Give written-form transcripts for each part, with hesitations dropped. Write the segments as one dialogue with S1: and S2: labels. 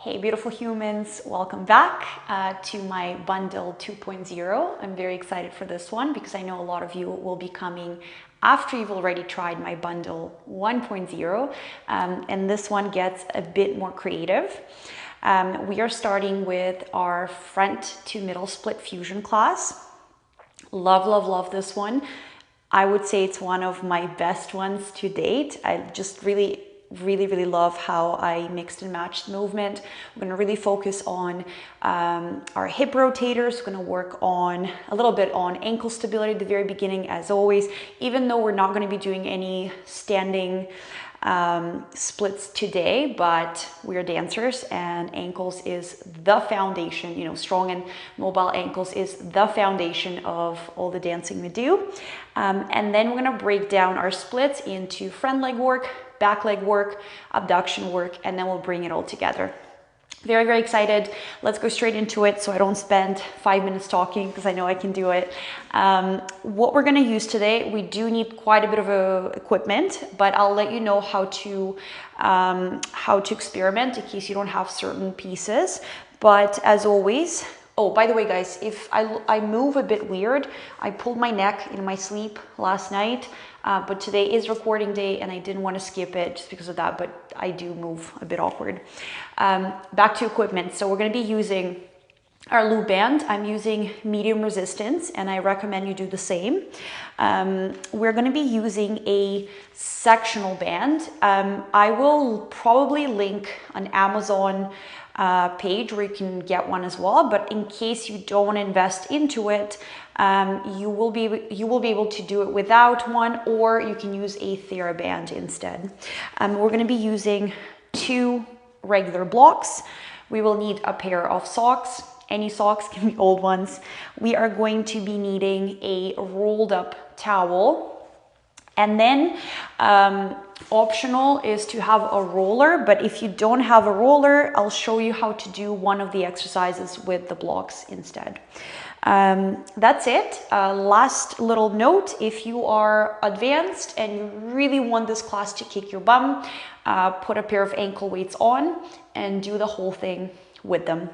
S1: Hey beautiful humans, welcome back to my bundle 2.0. I'm very excited for this one because I know a lot of you will be coming after you've already tried my bundle 1.0, and this one gets a bit more creative. We are starting with our front to middle split fusion class. Love, love, love this one. I would say it's one of my best ones to date. I just really love how I mixed and matched the movement. We're going to really focus on our hip rotators. We're going to work on a little bit on ankle stability at the very beginning, as always, even though we're not going to be doing any standing splits today, but we're dancers and ankles is the foundation. You know, strong and mobile ankles is the foundation of all the dancing we do. And then we're going to break down our splits into front leg work, back leg work, abduction work, and then we'll bring it all together. Very, very excited. Let's go straight into it so I don't spend 5 minutes talking because I know I can do it. What we're going to use today, we do need quite a bit of equipment, but I'll let you know how to experiment in case you don't have certain pieces. But as always, oh, by the way, guys, if I move a bit weird, I pulled my neck in my sleep last night, but today is recording day and I didn't want to skip it just because of that, but I do move a bit awkward. Back to equipment. So we're going to be using our loop band. I'm using medium resistance and I recommend you do the same. We're going to be using a sectional band. I will probably link an Amazon page where you can get one as well, but in case you don't want to invest into it, you will be able to do it without one, or you can use a TheraBand instead. We're going to be using 2 regular blocks. We will need a pair of socks. Any socks, can be old ones. We are going to be needing a rolled up towel, and then optional is to have a roller, but if you don't have a roller, I'll show you how to do one of the exercises with the blocks instead. That's it. Last little note, if you are advanced and you really want this class to kick your bum, put a pair of ankle weights on and do the whole thing with them.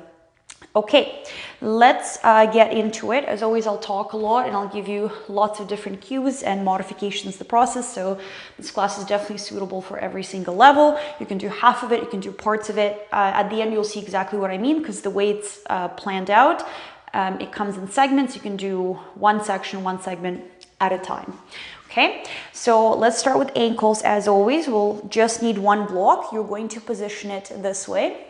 S1: Okay, let's get into it. As always, I'll talk a lot and I'll give you lots of different cues and modifications to the process. So this class is definitely suitable for every single level. You can do half of it, you can do parts of it. At the end, you'll see exactly what I mean because the way it's planned out, it comes in segments. You can do one section, one segment at a time. Okay, so let's start with ankles. As always, we'll just need one block. You're going to position it this way.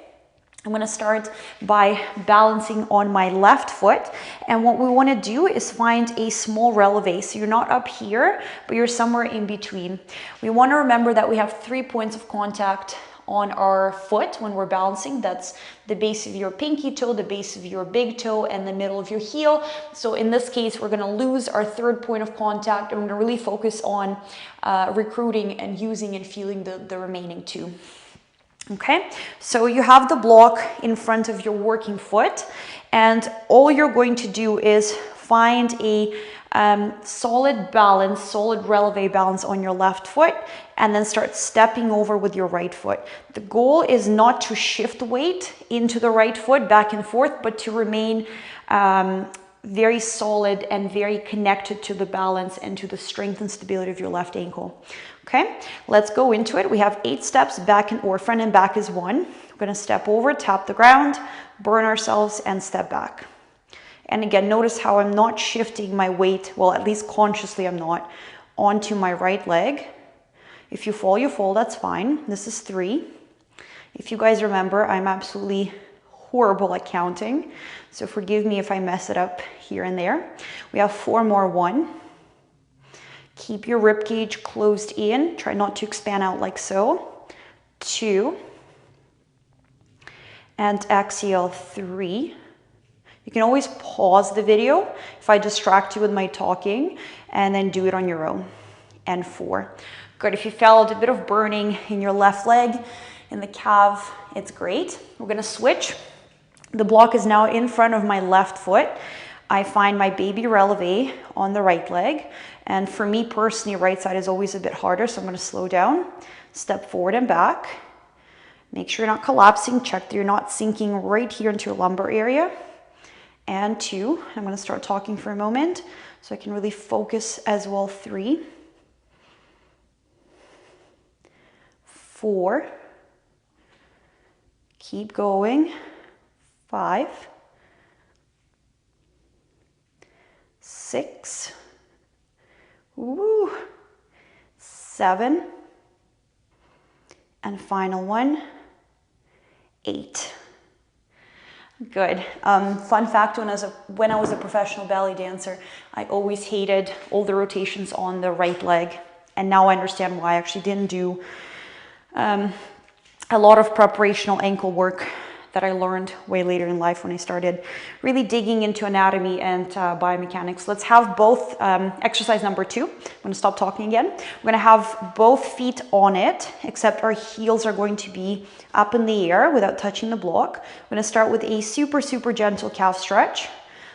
S1: I'm going to start by balancing on my left foot, and what we want to do is find a small releve. So you're not up here, but you're somewhere in between. We want to remember that we have 3 points of contact on our foot when we're balancing. That's the base of your pinky toe, the base of your big toe, and the middle of your heel. So in this case, we're going to lose our 3rd point of contact, and we're going to really focus on recruiting and using and feeling the remaining 2. Okay, so you have the block in front of your working foot, and all you're going to do is find a solid balance, solid releve balance on your left foot, and then start stepping over with your right foot. The goal is not to shift weight into the right foot back and forth, but to remain very solid and very connected to the balance and to the strength and stability of your left ankle. Okay, let's go into it. We have 8 steps, back and or front and back is 1. We're going to step over, tap the ground, burn ourselves, and step back. And again, notice how I'm not shifting my weight, well, at least consciously I'm not, onto my right leg. If you fall, you fall, that's fine. This is 3. If you guys remember, I'm absolutely horrible at counting, so forgive me if I mess it up here and there. We have 4 more. 1. Keep your rib cage closed in. Try not to expand out like so. 2. And exhale, 3. You can always pause the video if I distract you with my talking, and then do it on your own. And 4. Good. If you felt a bit of burning in your left leg, in the calf, it's great. We're going to switch. The block is now in front of my left foot. I find my baby releve on the right leg. And for me personally, right side is always a bit harder, so I'm going to slow down, step forward and back. Make sure you're not collapsing. Check that you're not sinking right here into your lumbar area. And 2, I'm going to start talking for a moment so I can really focus as well. 3, 4, keep going. 5, 6, woo, 7, and final one, 8. Good. Fun fact, when I was a professional ballet dancer, I always hated all the rotations on the right leg. And now I understand why. I actually didn't do a lot of preparational ankle work that I learned way later in life when I started really digging into anatomy and biomechanics. Let's have both exercise number 2. I'm going to stop talking again. We're going to have both feet on it, except our heels are going to be up in the air without touching the block. We're going to start with a super, super gentle calf stretch.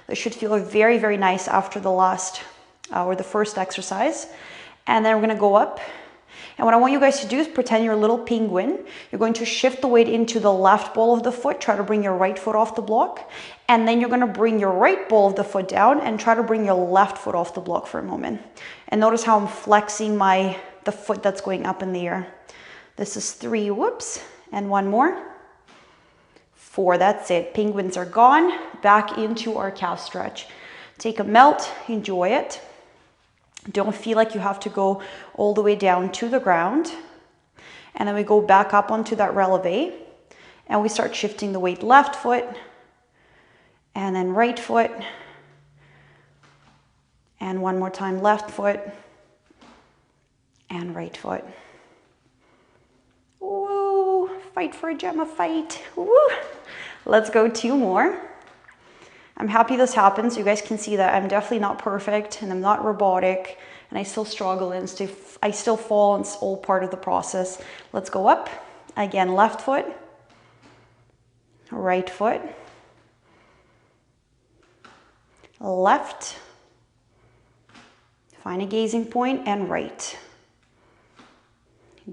S1: That should feel very, very nice after the last or the first exercise. And then we're going to go up. And what I want you guys to do is pretend you're a little penguin. You're going to shift the weight into the left ball of the foot, try to bring your right foot off the block. And then you're going to bring your right ball of the foot down and try to bring your left foot off the block for a moment. And notice how I'm flexing the foot that's going up in the air. This is 3, whoops, and 1 more. 4, that's it. Penguins are gone. Back into our calf stretch. Take a melt, enjoy it. Don't feel like you have to go all the way down to the ground. And then we go back up onto that releve. And we start shifting the weight left foot. And then right foot. And one more time left foot. And right foot. Woo! Fight for a Gemma, fight. Woo! Let's go 2 more. I'm happy this happens. You guys can see that I'm definitely not perfect and I'm not robotic and I still struggle and I still fall, and it's all part of the process. Let's go up. Again, left foot, right foot, left, find a gazing point, and right.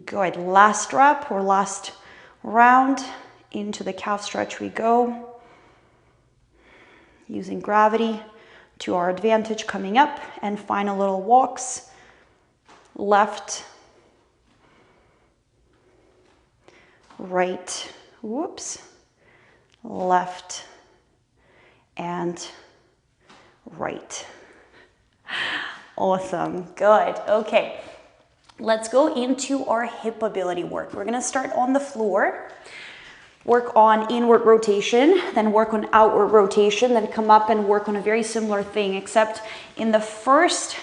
S1: Good. Last rep or last round. Into the calf stretch we go. Using gravity to our advantage, coming up, and final little walks. Left, right, whoops, left, and right. Awesome, good. Okay, let's go into our hip ability work. We're gonna start on the floor. Work on inward rotation, then work on outward rotation, then come up and work on a very similar thing, except in the first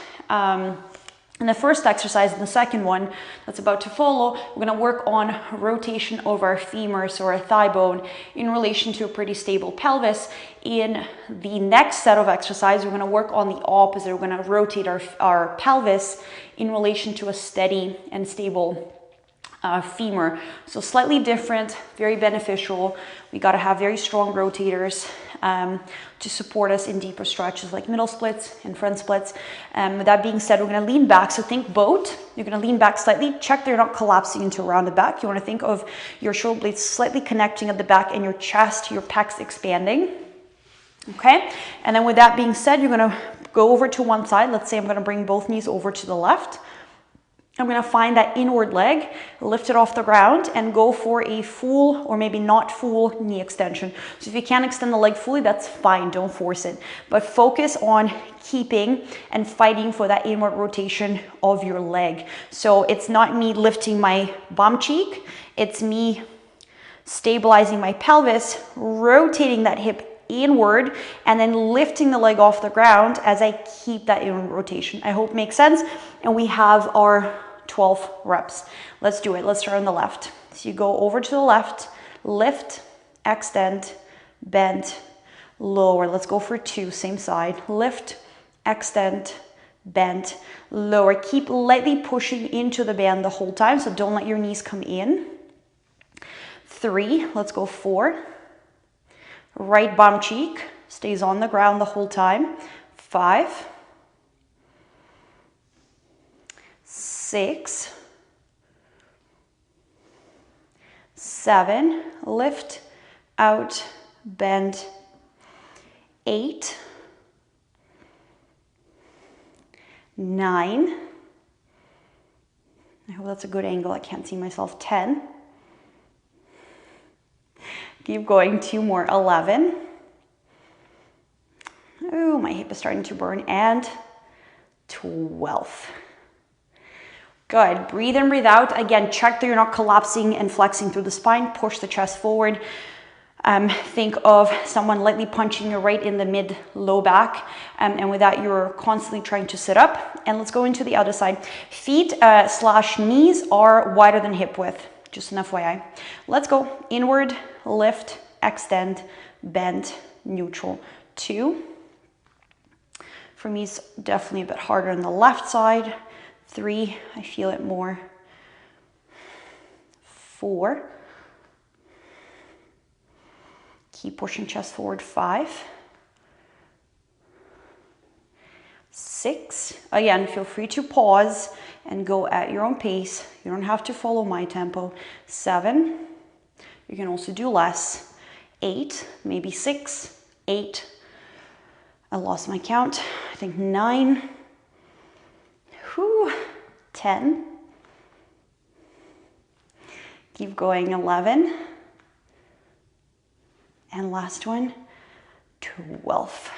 S1: exercise, in the second one that's about to follow, we're going to work on rotation of our femurs or our thigh bone in relation to a pretty stable pelvis. In the next set of exercises, we're going to work on the opposite. We're going to rotate our pelvis in relation to a steady and stable femur. So slightly different, very beneficial. We got to have very strong rotators to support us in deeper stretches like middle splits and front splits. With that being said, we're going to lean back. So think boat. You're going to lean back slightly. Check that you're not collapsing into a rounded back. You want to think of your shoulder blades slightly connecting at the back and your chest, your pecs expanding. Okay. And then with that being said, you're going to go over to one side. Let's say I'm going to bring both knees over to the left. I'm going to find that inward leg, lift it off the ground, and go for a full or maybe not full knee extension. So if you can't extend the leg fully, that's fine. Don't force it. But focus on keeping and fighting for that inward rotation of your leg. So it's not me lifting my bum cheek. It's me stabilizing my pelvis, rotating that hip inward, and then lifting the leg off the ground as I keep that inward rotation. I hope it makes sense. And we have our 12 reps. Let's do it. Let's start on the left. So you go over to the left, lift, extend, bend, lower. Let's go for 2, same side. Lift, extend, bend, lower. Keep lightly pushing into the band the whole time, so don't let your knees come in. 3, let's go 4. Right bum cheek stays on the ground the whole time. 5, 6, 7, lift, out, bend, 8, 9, I hope that's a good angle, I can't see myself, 10, keep going, 2 more, 11, oh, my hip is starting to burn, and 12. Good. Breathe in, breathe out. Again, check that you're not collapsing and flexing through the spine. Push the chest forward. Think of someone lightly punching you right in the mid-low back. And with that, you're constantly trying to sit up. And let's go into the other side. Feet / knees are wider than hip width. Just an FYI. Let's go. Inward, lift, extend, bend, neutral. 2. For me, it's definitely a bit harder on the left side. 3, I feel it more. 4, keep pushing chest forward. 5, 6, again, feel free to pause and go at your own pace. You don't have to follow my tempo. 7, you can also do less. 8, maybe 6, 8, I lost my count, I think 9, 10, keep going, 11, and last one, 12.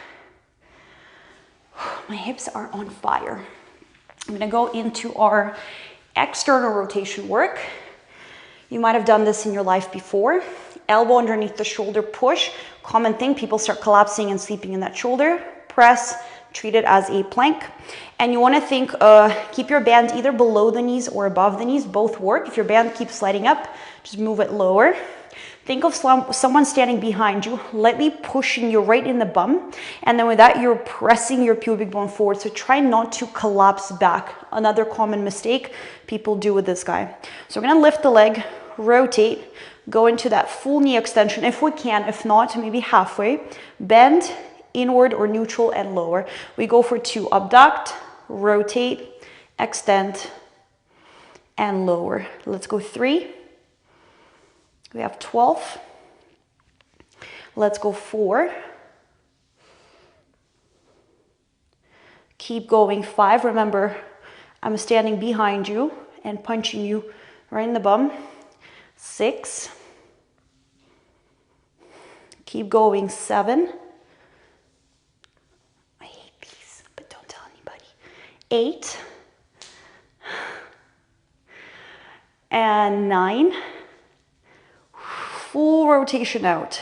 S1: My hips are on fire. I'm gonna go into our external rotation work. You might have done this in your life before. Elbow underneath the shoulder push. Common thing, people start collapsing and sleeping in that shoulder. Press, treat it as a plank. And you want to think, keep your band either below the knees or above the knees, both work. If your band keeps sliding up, just move it lower. Think of someone standing behind you, lightly pushing you right in the bum. And then with that, you're pressing your pubic bone forward. So try not to collapse back. Another common mistake people do with this guy. So we're going to lift the leg, rotate, go into that full knee extension if we can. If not, maybe halfway. Bend, inward or neutral, and lower. We go for 2. Abduct, rotate, extend, and lower. Let's go 3. We have 12. Let's go 4. Keep going. 5. Remember, I'm standing behind you and punching you right in the bum. 6. Keep going. 7. 8 and 9, full rotation out,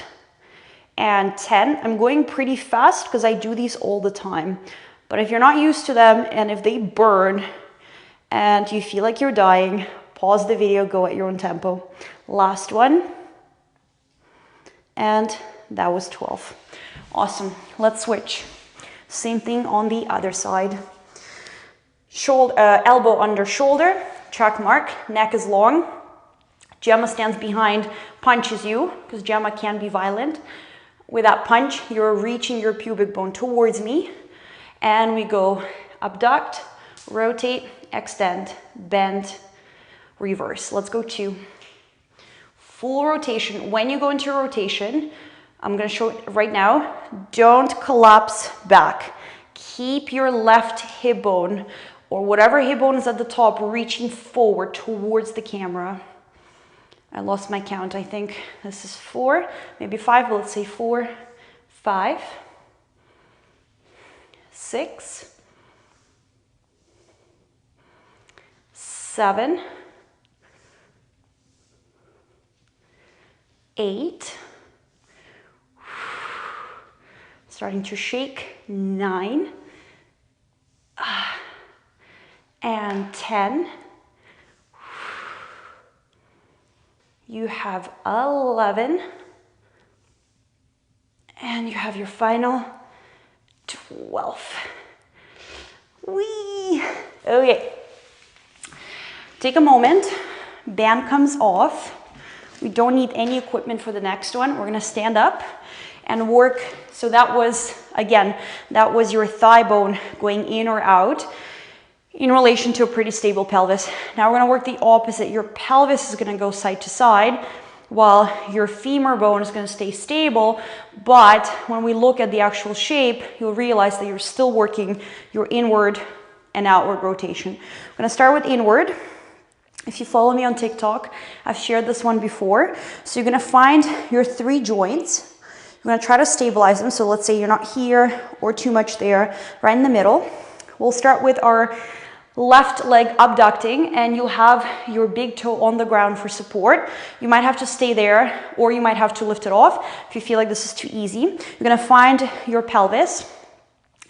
S1: and 10. I'm going pretty fast because I do these all the time, but if you're not used to them and if they burn and you feel like you're dying, pause the video, go at your own tempo. Last one, and that was 12. Awesome. Let's switch. Same thing on the other side. Shoulder, elbow under shoulder, check mark, neck is long. Gemma stands behind, punches you, because Gemma can be violent. With that punch, you're reaching your pubic bone towards me. And we go abduct, rotate, extend, bend, reverse. Let's go 2. Full rotation. When you go into rotation, I'm going to show it right now. Don't collapse back. Keep your left hip bone or whatever hip bone is at the top reaching forward towards the camera. I lost my count. I think this is 4, maybe 5, but let's say 4, 5, 6, 7, 8, starting to shake, 9, and 10. You have 11, and you have your final 12. Whee! Okay. Take a moment. Band comes off. We don't need any equipment for the next one. We're gonna stand up and work. So that was, again, that was your thigh bone going in or out in relation to a pretty stable pelvis. Now we're gonna work the opposite. Your pelvis is gonna go side to side. while your femur bone is going to stay stable. But when we look at the actual shape, you'll realize that you're still working your inward and outward rotation. I'm going to start with inward. If you follow me on TikTok, I've shared this one before. So you're going to find your 3 joints. You're going to try to stabilize them. So let's say you're not here or too much there, right in the middle. We'll start with our left leg abducting, and you'll have your big toe on the ground for support. You might have to stay there, or you might have to lift it off if you feel like this is too easy. You're going to find your pelvis,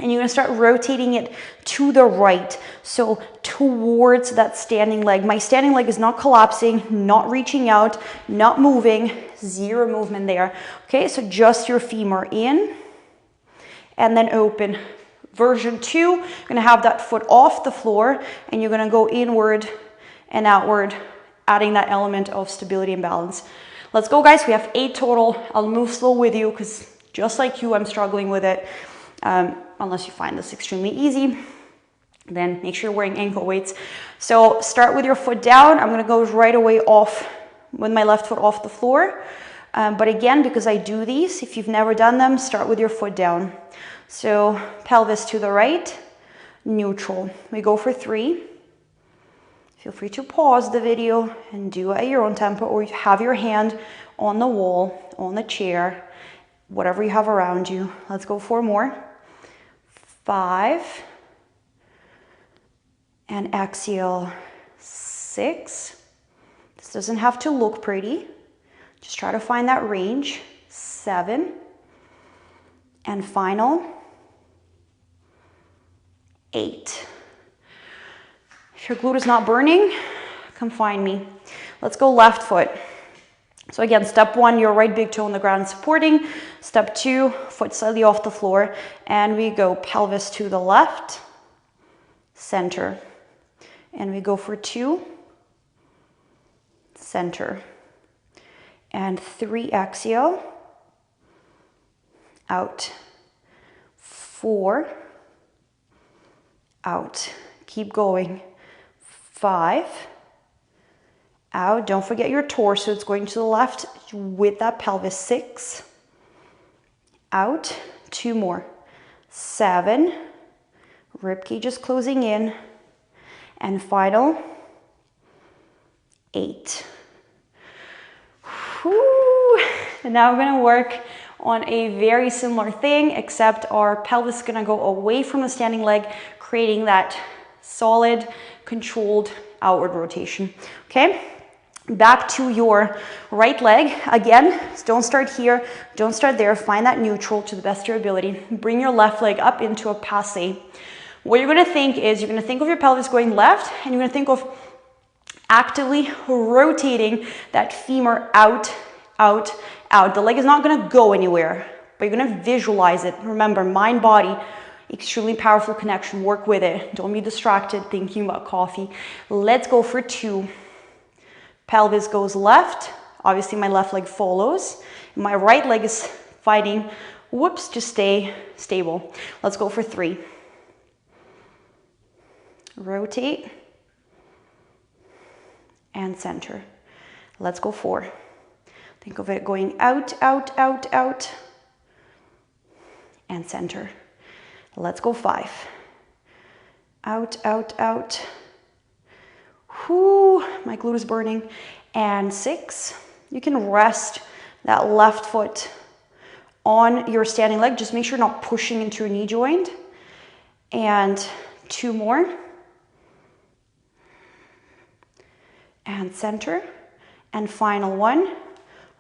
S1: and you're going to start rotating it to the right, so towards that standing leg. My standing leg is not collapsing, not reaching out, not moving, 0 movement there. Okay, so just your femur in and then open. Version 2, you're going to have that foot off the floor, and you're going to go inward and outward, adding that element of stability and balance. Let's go, guys. We have 8 total. I'll move slow with you because just like you, I'm struggling with it. Unless you find this extremely easy, then make sure you're wearing ankle weights. So start with your foot down. I'm going to go right away off with my left foot off the floor. But again, because I do these, if you've never done them, start with your foot down. So pelvis to the right, neutral. We go for 3. Feel free to pause the video and do it at your own tempo, or have your hand on the wall, on the chair, whatever you have around you. Let's go 4 more. 5. And exhale, 6. This doesn't have to look pretty. Just try to find that range. 7. And final, 8. If your glute is not burning, come find me. Let's go left foot. So again, step 1, your right big toe on the ground supporting. Step 2, foot slightly off the floor. And we go pelvis to the left, center. And we go for 2, center. And 3, exhale. Out. 4. Out. Keep going. 5. Out. Don't forget your torso. It's going to the left with that pelvis. 6. Out. 2 more. 7. Ribcage is closing in. And final. 8. Whew. And now we're going to work on a very similar thing, except our pelvis is going to go away from the standing leg, creating that solid, controlled outward rotation. Okay, back to your right leg. Again, don't start here, don't start there. Find that neutral to the best of your ability. Bring your left leg up into a passe. What you're going to think is, you're going to think of your pelvis going left, and you're going to think of actively rotating that femur out, out, out. The leg is not going to go anywhere, but you're going to visualize it. Remember, mind, body, extremely powerful connection. Work with it. Don't be distracted thinking about coffee. Let's go for 2. Pelvis goes left. Obviously, my left leg follows. My right leg is fighting, whoops, to stay stable. Let's go for 3. Rotate and center. Let's go 4. Think of it going out, out, out, out, and center. Let's go 5. Out, out, out. Whoo, my glute is burning. And 6. You can rest that left foot on your standing leg. Just make sure you're not pushing into your knee joint. And 2 more. And center. And final 1.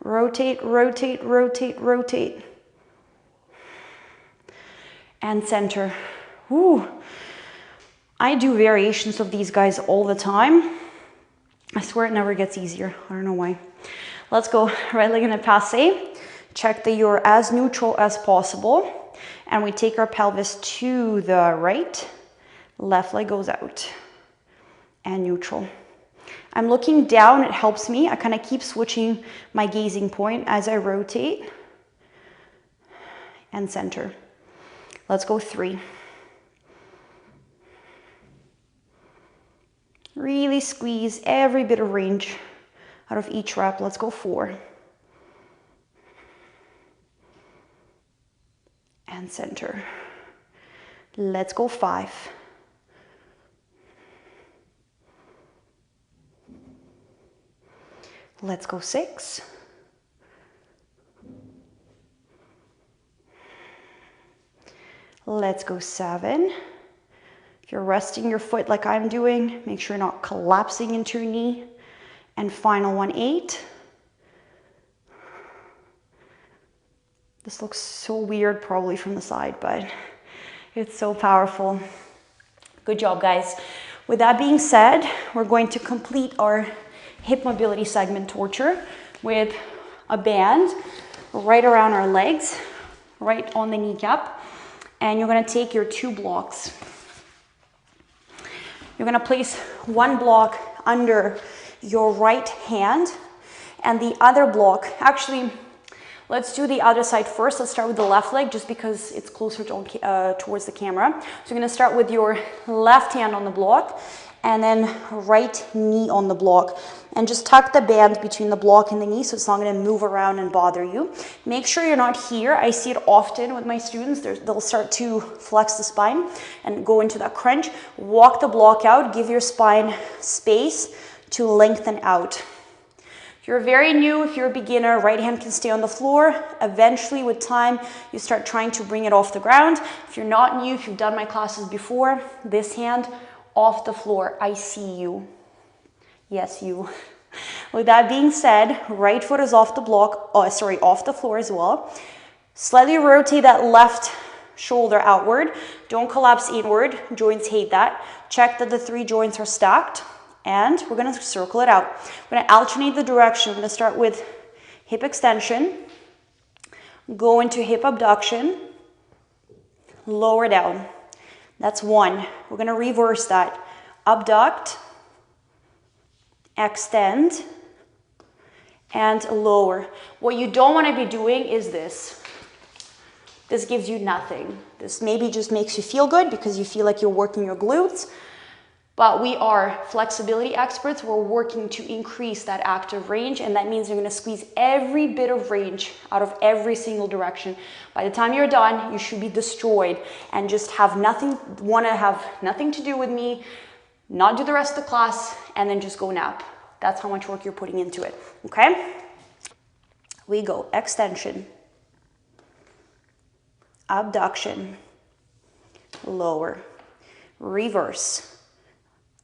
S1: Rotate, rotate, rotate, rotate. And center. Woo. I do variations of these guys all the time. I swear it never gets easier. I don't know why. Let's go right leg in a passe. Check that you're as neutral as possible. And we take our pelvis to the right. Left leg goes out. And neutral. I'm looking down, it helps me. I kind of keep switching my gazing point as I rotate. And center. Let's go 3. Really squeeze every bit of range out of each rep. Let's go 4. And center. Let's go 5. Let's go 6. Let's go 7. If you're resting your foot like I'm doing, make sure you're not collapsing into your knee. And final one, 8. This looks so weird probably from the side, but it's so powerful. Good job, guys. With that being said, we're going to complete our hip mobility segment torture with a band right around our legs, right on the kneecap. And you're going to take your 2 blocks. You're going to place one block under your right hand and the other block, actually, let's do the other side first. Let's start with the left leg just because it's closer to, towards the camera. So you're going to start with your left hand on the block and then right knee on the block. And just tuck the band between the block and the knee so it's not going to move around and bother you. Make sure you're not here. I see it often with my students. They'll start to flex the spine and go into that crunch. Walk the block out. Give your spine space to lengthen out. If you're very new, if you're a beginner, right hand can stay on the floor. Eventually, with time, you start trying to bring it off the ground. If you're not new, if you've done my classes before, this hand off the floor. I see you. Yes, you. With that being said, right foot is off the block, off the floor as well. Slightly rotate that left shoulder outward. Don't collapse inward. Joints hate that. Check that the 3 joints are stacked. And we're going to circle it out. We're going to alternate the direction. We're going to start with hip extension, go into hip abduction, lower down. That's 1. We're going to reverse that. Abduct, extend, and lower. What you don't want to be doing is this. This gives you nothing. This maybe just makes you feel good because you feel like you're working your glutes. But we are flexibility experts. We're working to increase that active range, and that means you're going to squeeze every bit of range out of every single direction. By the time you're done, you should be destroyed and just have nothing, want to have nothing to do with me, not do the rest of the class, and then just go nap. That's how much work you're putting into it, okay? We go extension, abduction, lower, reverse,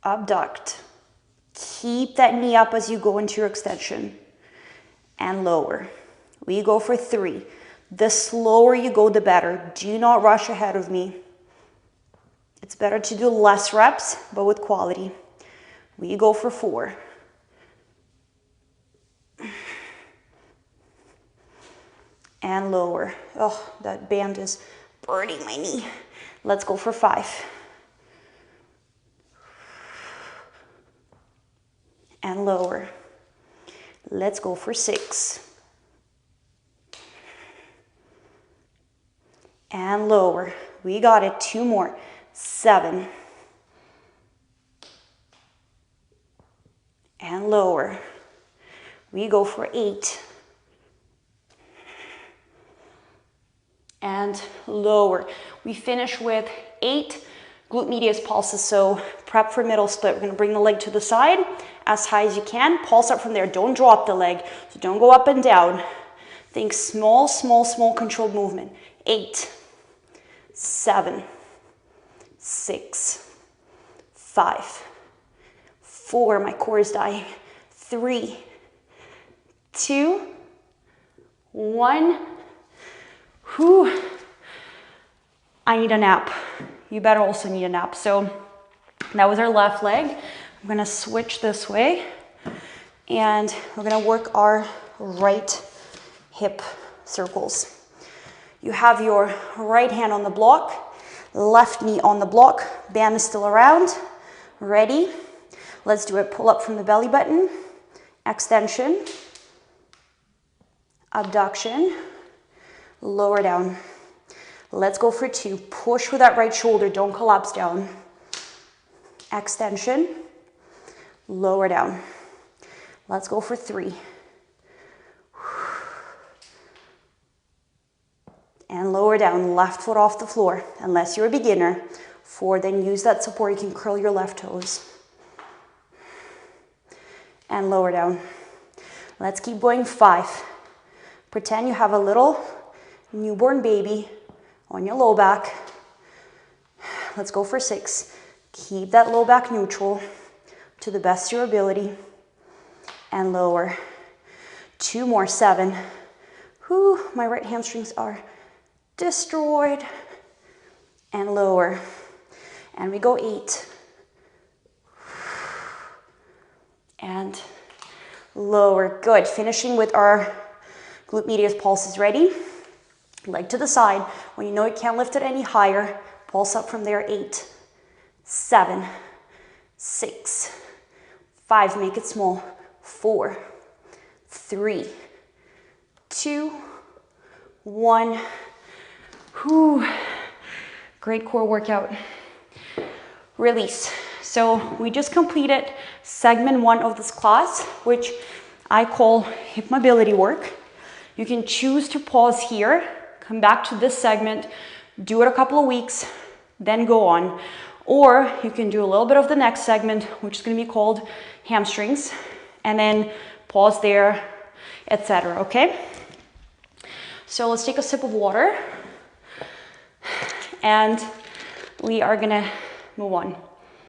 S1: abduct. Keep that knee up as you go into your extension and lower. We go for 3. The slower you go, the better. Do not rush ahead of me. It's better to do less reps, but with quality. We go for 4. And lower. Oh, that band is burning my knee. Let's go for 5. And lower. Let's go for 6. And lower. We got it. 2 more. 7. And lower. We go for 8. And lower. We finish with 8 glute medius pulses, so prep for middle split. We're going to bring the leg to the side as high as you can. Pulse up from there. Don't drop the leg. So don't go up and down. Think small, small, small controlled movement. 8, 7, 6, 5, 4. My core is dying. 3, 2, 1. Whew. I need a nap. You better also need a nap. So that was our left leg. I'm gonna switch this way and we're gonna work our right hip circles. You have your right hand on the block, left knee on the block, band is still around. Ready? Let's do it. Pull up from the belly button, extension, abduction, lower down. Let's go for 2. Push with that right shoulder. Don't collapse down. Extension. Lower down. Let's go for 3. And lower down, left foot off the floor, unless you're a beginner. 4, then use that support. You can curl your left toes. And lower down. Let's keep going. 5. Pretend you have a little newborn baby on your low back. Let's go for 6. Keep that low back neutral to the best of your ability. And lower. 2 more. 7. Whew, my right hamstrings are destroyed. And lower. And we go 8. And lower. Good. Finishing with our glute medius pulses. Ready? Leg to the side. When you know you can't lift it any higher, pulse up from there. 8, 7, 6, 5. Make it small. 4, 3, 2, 1. Whew. Great core workout. Release. So we just completed segment 1 of this class, which I call hip mobility work. You can choose to pause here, come back to this segment, do it a couple of weeks, then go on. Or you can do a little bit of the next segment, which is going to be called hamstrings, and then pause there, etc. Okay? So let's take a sip of water, and we are going to move on.